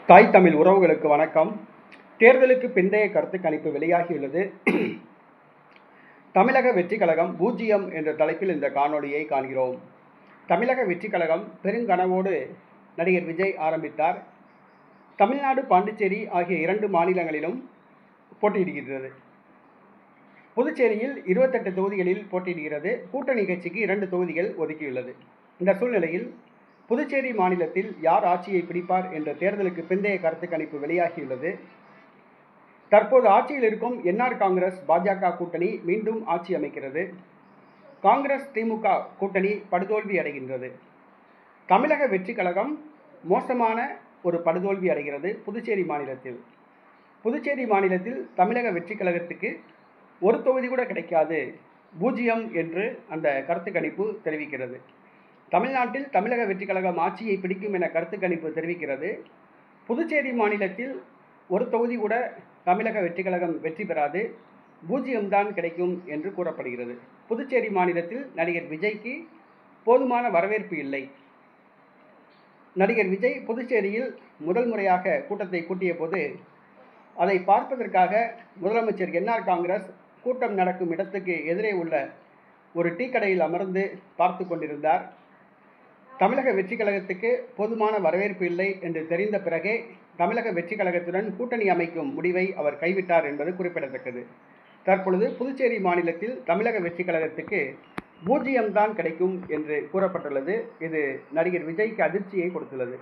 தாய் தமிழ் உறவுகளுக்கு வணக்கம். தேர்தலுக்கு பிந்தைய கருத்து கணிப்பு வெளியாகியுள்ளது. தமிழக வெற்றிக் கழகம் 0 என்ற தலைப்பில் இந்த காணொளியை காண்கிறோம். தமிழக வெற்றிக் கழகம் பெருங்கனவோடு நடிகர் விஜய் ஆரம்பித்தார். தமிழ்நாடு, பாண்டிச்சேரி ஆகிய 2 மாநிலங்களிலும் போட்டியிடுகிறது. புதுச்சேரியில் 28 தொகுதிகளில் போட்டியிடுகிறது. கூட்டணி கட்சிக்கு 2 தொகுதிகள் ஒதுக்கியுள்ளது. இந்த சூழ்நிலையில் புதுச்சேரி மாநிலத்தில் யார் ஆட்சியை பிடிப்பார் என்ற தேர்தலுக்கு பிந்தைய கருத்து கணிப்பு வெளியாகியுள்ளது. தற்போது ஆட்சியில் இருக்கும் என்ஆர் காங்கிரஸ் பாஜக கூட்டணி மீண்டும் ஆட்சி அமைக்கிறது. காங்கிரஸ் திமுக கூட்டணி படுதோல்வி அடைகின்றது. தமிழக வெற்றிக் கழகம் மோசமான ஒரு படுதோல்வி அடைகிறது. புதுச்சேரி மாநிலத்தில் தமிழக வெற்றிக் கழகத்துக்கு ஒரு தொகுதி கூட கிடைக்காது, 0 என்று அந்த கருத்து கணிப்பு தெரிவிக்கிறது. தமிழ்நாட்டில் தமிழக வெற்றிக் கழகம் ஆட்சியை பிடிக்கும் என கருத்து கணிப்பு தெரிவிக்கிறது. புதுச்சேரி மாநிலத்தில் ஒரு தொகுதி கூட தமிழக வெற்றிக் கழகம் வெற்றி பெறாது, 0 தான் கிடைக்கும் என்று கூறப்படுகிறது. புதுச்சேரி மாநிலத்தில் நடிகர் விஜய்க்கு போதுமான வரவேற்பு இல்லை. நடிகர் விஜய் புதுச்சேரியில் முதல் முறையாக கூட்டத்தை கூட்டிய போது அதை பார்ப்பதற்காக முதலமைச்சர் என்ஆர் காங்கிரஸ் கூட்டம் நடக்கும் இடத்துக்கு எதிரே உள்ள ஒரு டீ கடையில் அமர்ந்து பார்த்து கொண்டிருந்தார். தமிழக வெற்றிக் கழகத்துக்கு போதுமான வரவேற்பு இல்லை என்று தெரிந்த பிறகே தமிழக வெற்றிக் கழகத்துடன் கூட்டணி அமைக்கும் முடிவை அவர் கைவிட்டார் என்பது குறிப்பிடத்தக்கது. தற்பொழுது புதுச்சேரி மாநிலத்தில் தமிழக வெற்றிக் கழகத்துக்கு 0 தான் கிடைக்கும் என்று கூறப்பட்டுள்ளது. இது நடிகர் விஜய்க்கு அதிர்ச்சியை கொடுத்துள்ளது.